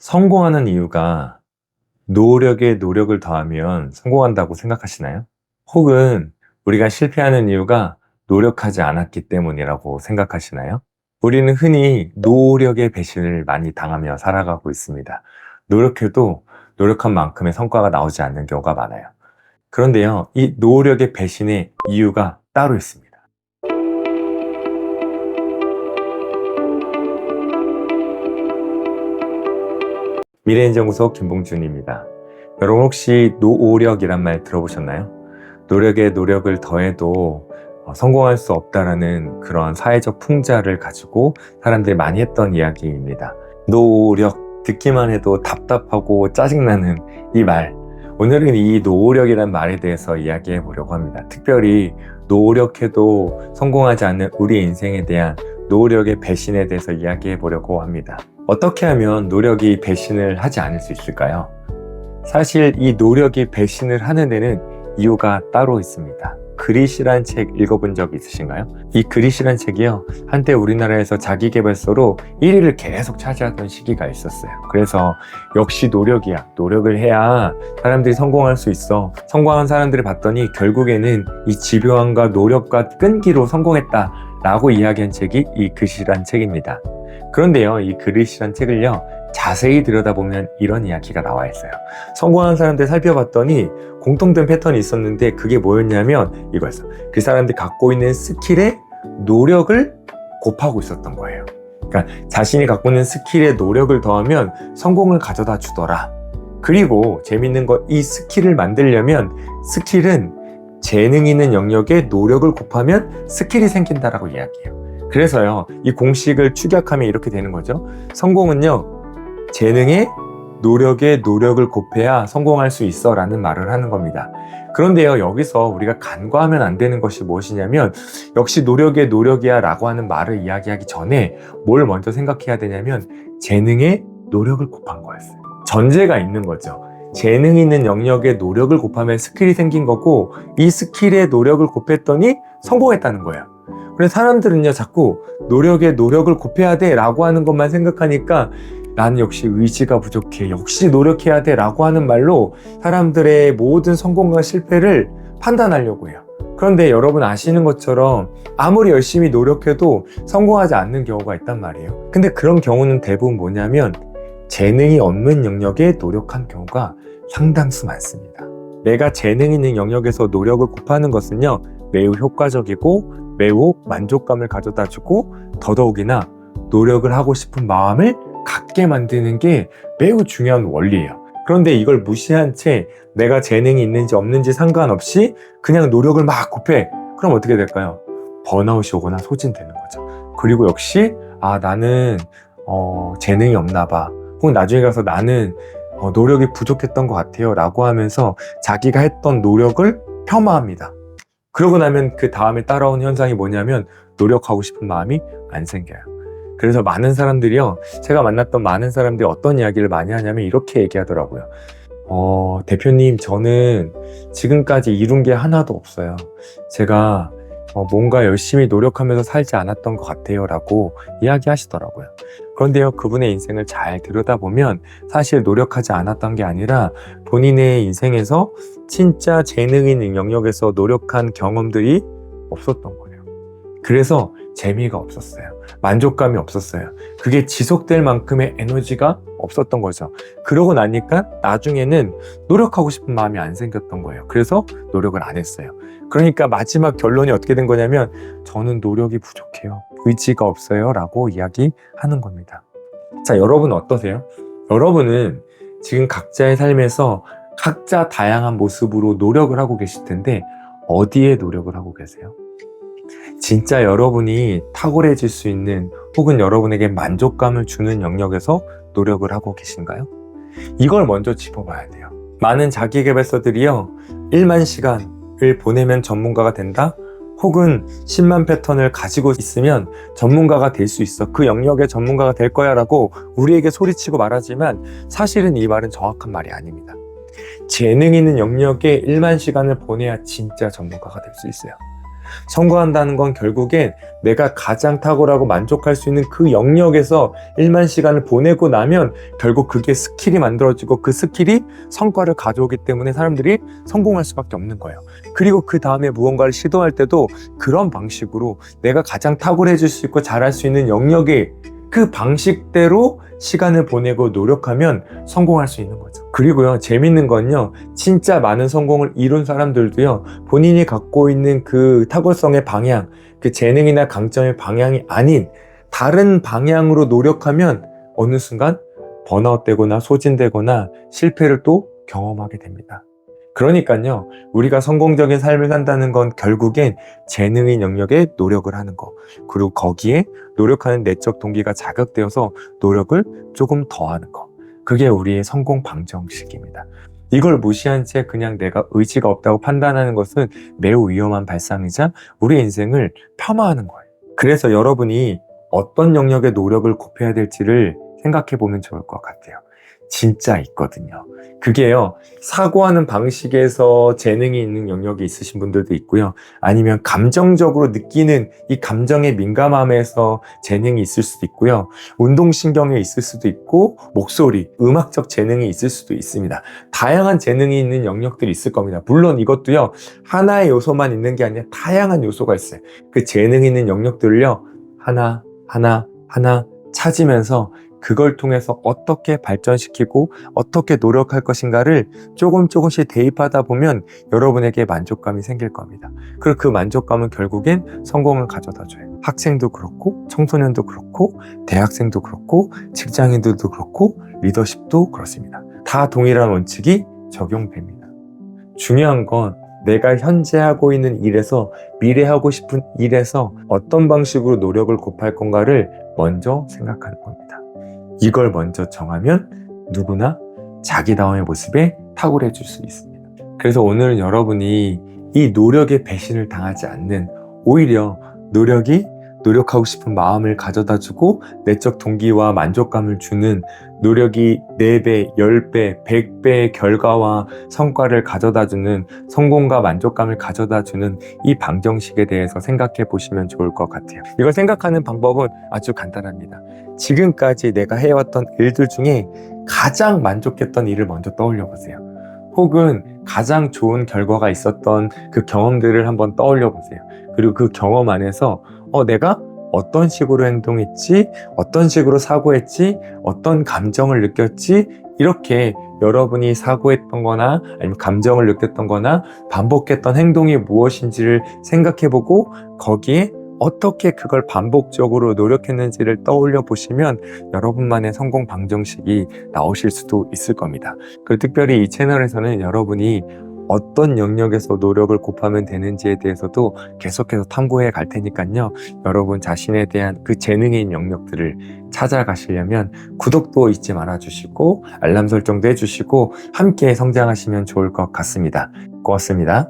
성공하는 이유가 노력에 노력을 더하면 성공한다고 생각하시나요? 혹은 우리가 실패하는 이유가 노력하지 않았기 때문이라고 생각하시나요? 우리는 흔히 노력의 배신을 많이 당하며 살아가고 있습니다. 노력해도 노력한 만큼의 성과가 나오지 않는 경우가 많아요. 그런데요, 이 노력의 배신의 이유가 따로 있습니다. 미래인정구소 김봉준입니다. 여러분 혹시 노력이란 말 들어보셨나요? 노력에 노력을 더해도 성공할 수 없다라는 그런 사회적 풍자를 가지고 사람들이 많이 했던 이야기입니다. 노력, 듣기만 해도 답답하고 짜증나는 이 말. 오늘은 이 노력이란 말에 대해서 이야기해 보려고 합니다. 특별히 노력해도 성공하지 않는 우리 인생에 대한 노력의 배신에 대해서 이야기해 보려고 합니다. 어떻게 하면 노력이 배신을 하지 않을 수 있을까요? 사실 이 노력이 배신을 하는 데는 이유가 따로 있습니다. 그릿이란 책 읽어본 적 있으신가요? 이 그릿이란 책이요, 한때 우리나라에서 자기계발서로 1위를 계속 차지하던 시기가 있었어요. 그래서 역시 노력이야, 노력을 해야 사람들이 성공할 수 있어. 성공한 사람들을 봤더니 결국에는 이 집요함과 노력과 끈기로 성공했다 라고 이야기한 책이 이 그릿이란 책입니다. 그런데요, 이 그릿이란 책을요, 자세히 들여다보면 이런 이야기가 나와 있어요. 성공한 사람들 살펴봤더니 공통된 패턴이 있었는데 그게 뭐였냐면 이거였어. 그 사람들이 갖고 있는 스킬에 노력을 곱하고 있었던 거예요. 그러니까 자신이 갖고 있는 스킬에 노력을 더하면 성공을 가져다 주더라. 그리고 재밌는 거, 이 스킬을 만들려면 스킬은 재능 있는 영역에 노력을 곱하면 스킬이 생긴다라고 이야기해요. 그래서요, 이 공식을 축약하면 이렇게 되는 거죠. 성공은요, 재능에 노력에 노력을 곱해야 성공할 수 있어 라는 말을 하는 겁니다. 그런데요, 여기서 우리가 간과하면 안 되는 것이 무엇이냐면, 역시 노력에 노력이야 라고 하는 말을 이야기하기 전에 뭘 먼저 생각해야 되냐면 재능에 노력을 곱한 거였어요. 전제가 있는 거죠. 재능 있는 영역에 노력을 곱하면 스킬이 생긴 거고, 이 스킬에 노력을 곱했더니 성공했다는 거예요. 그래서 사람들은요, 자꾸 노력에 노력을 곱해야 돼 라고 하는 것만 생각하니까 나는 역시 의지가 부족해, 역시 노력해야 돼 라고 하는 말로 사람들의 모든 성공과 실패를 판단하려고 해요. 그런데 여러분 아시는 것처럼 아무리 열심히 노력해도 성공하지 않는 경우가 있단 말이에요. 근데 그런 경우는 대부분 뭐냐면 재능이 없는 영역에 노력한 경우가 상당수 많습니다. 내가 재능 있는 영역에서 노력을 곱하는 것은요, 매우 효과적이고 매우 만족감을 가져다 주고 더더욱이나 노력을 하고 싶은 마음을 갖게 만드는 게 매우 중요한 원리예요. 그런데 이걸 무시한 채 내가 재능이 있는지 없는지 상관없이 그냥 노력을 막 곱해. 그럼 어떻게 될까요? 번아웃이 오거나 소진되는 거죠. 그리고 역시 나는 재능이 없나 봐. 혹은 나중에 가서 나는 노력이 부족했던 것 같아요 라고 하면서 자기가 했던 노력을 폄하합니다. 그러고 나면 그 다음에 따라온 현상이 뭐냐면 노력하고 싶은 마음이 안 생겨요. 그래서 많은 사람들이요, 제가 만났던 많은 사람들이 어떤 이야기를 많이 하냐면 이렇게 얘기하더라고요. 대표님, 저는 지금까지 이룬 게 하나도 없어요. 제가 뭔가 열심히 노력하면서 살지 않았던 것 같아요 라고 이야기하시더라고요. 그런데요, 그분의 인생을 잘 들여다보면 사실 노력하지 않았던 게 아니라 본인의 인생에서 진짜 재능 있는 영역에서 노력한 경험들이 없었던 거예요. 그래서 재미가 없었어요. 만족감이 없었어요. 그게 지속될 만큼의 에너지가 없었던 거죠. 그러고 나니까 나중에는 노력하고 싶은 마음이 안 생겼던 거예요. 그래서 노력을 안 했어요. 그러니까 마지막 결론이 어떻게 된 거냐면 저는 노력이 부족해요, 의지가 없어요 라고 이야기하는 겁니다. 자, 여러분은 어떠세요? 여러분은 지금 각자의 삶에서 각자 다양한 모습으로 노력을 하고 계실 텐데 어디에 노력을 하고 계세요? 진짜 여러분이 탁월해질 수 있는 혹은 여러분에게 만족감을 주는 영역에서 노력을 하고 계신가요? 이걸 먼저 짚어봐야 돼요. 많은 자기계발서들이요, 1만 시간을 보내면 전문가가 된다? 혹은 10만 패턴을 가지고 있으면 전문가가 될 수 있어, 그 영역의 전문가가 될 거야 라고 우리에게 소리치고 말하지만 사실은 이 말은 정확한 말이 아닙니다. 재능 있는 영역에 1만 시간을 보내야 진짜 전문가가 될 수 있어요. 성공한다는 건 결국엔 내가 가장 탁월하고 만족할 수 있는 그 영역에서 1만 시간을 보내고 나면 결국 그게 스킬이 만들어지고 그 스킬이 성과를 가져오기 때문에 사람들이 성공할 수밖에 없는 거예요. 그리고 그 다음에 무언가를 시도할 때도 그런 방식으로 내가 가장 탁월해질 수 있고 잘할 수 있는 영역에 그 방식대로 시간을 보내고 노력하면 성공할 수 있는 거죠. 그리고요, 재밌는 건요, 진짜 많은 성공을 이룬 사람들도요, 본인이 갖고 있는 그 탁월성의 방향, 그 재능이나 강점의 방향이 아닌 다른 방향으로 노력하면 어느 순간 번아웃되거나 소진되거나 실패를 또 경험하게 됩니다. 그러니까요, 우리가 성공적인 삶을 산다는 건 결국엔 재능인 영역에 노력을 하는 거, 그리고 거기에 노력하는 내적 동기가 자극되어서 노력을 조금 더 하는 거, 그게 우리의 성공 방정식입니다. 이걸 무시한 채 그냥 내가 의지가 없다고 판단하는 것은 매우 위험한 발상이자 우리 인생을 폄하하는 거예요. 그래서 여러분이 어떤 영역에 노력을 곱해야 될지를 생각해 보면 좋을 것 같아요. 진짜 있거든요. 그게요, 사고하는 방식에서 재능이 있는 영역이 있으신 분들도 있고요. 아니면 감정적으로 느끼는 이 감정의 민감함에서 재능이 있을 수도 있고요. 운동신경에 있을 수도 있고, 목소리, 음악적 재능이 있을 수도 있습니다. 다양한 재능이 있는 영역들이 있을 겁니다. 물론 이것도요, 하나의 요소만 있는 게 아니라 다양한 요소가 있어요. 그 재능 있는 영역들을요, 하나 찾으면서 그걸 통해서 어떻게 발전시키고 어떻게 노력할 것인가를 조금씩 대입하다 보면 여러분에게 만족감이 생길 겁니다. 그리고 그 만족감은 결국엔 성공을 가져다 줘요. 학생도 그렇고 청소년도 그렇고 대학생도 그렇고 직장인들도 그렇고 리더십도 그렇습니다. 다 동일한 원칙이 적용됩니다. 중요한 건 내가 현재 하고 있는 일에서 미래 하고 싶은 일에서 어떤 방식으로 노력을 곱할 건가를 먼저 생각하는 겁니다. 이걸 먼저 정하면 누구나 자기다움의 모습에 탁월해질 수 있습니다. 그래서 오늘은 여러분이 이 노력의 배신을 당하지 않는, 오히려 노력이 노력하고 싶은 마음을 가져다주고 내적 동기와 만족감을 주는, 노력이 4배, 10배, 100배의 결과와 성과를 가져다주는, 성공과 만족감을 가져다주는 이 방정식에 대해서 생각해 보시면 좋을 것 같아요. 이걸 생각하는 방법은 아주 간단합니다. 지금까지 내가 해왔던 일들 중에 가장 만족했던 일을 먼저 떠올려 보세요. 혹은 가장 좋은 결과가 있었던 그 경험들을 한번 떠올려 보세요. 그리고 그 경험 안에서 내가 어떤 식으로 행동했지, 어떤 식으로 사고했지, 어떤 감정을 느꼈지, 이렇게 여러분이 사고했던 거나 아니면 감정을 느꼈던 거나 반복했던 행동이 무엇인지를 생각해보고 거기에 어떻게 그걸 반복적으로 노력했는지를 떠올려 보시면 여러분만의 성공 방정식이 나오실 수도 있을 겁니다. 그리고 특별히 이 채널에서는 여러분이 어떤 영역에서 노력을 곱하면 되는지에 대해서도 계속해서 탐구해 갈 테니까요. 여러분 자신에 대한 그 재능인 영역들을 찾아가시려면 구독도 잊지 말아 주시고 알람 설정도 해주시고 함께 성장하시면 좋을 것 같습니다. 고맙습니다.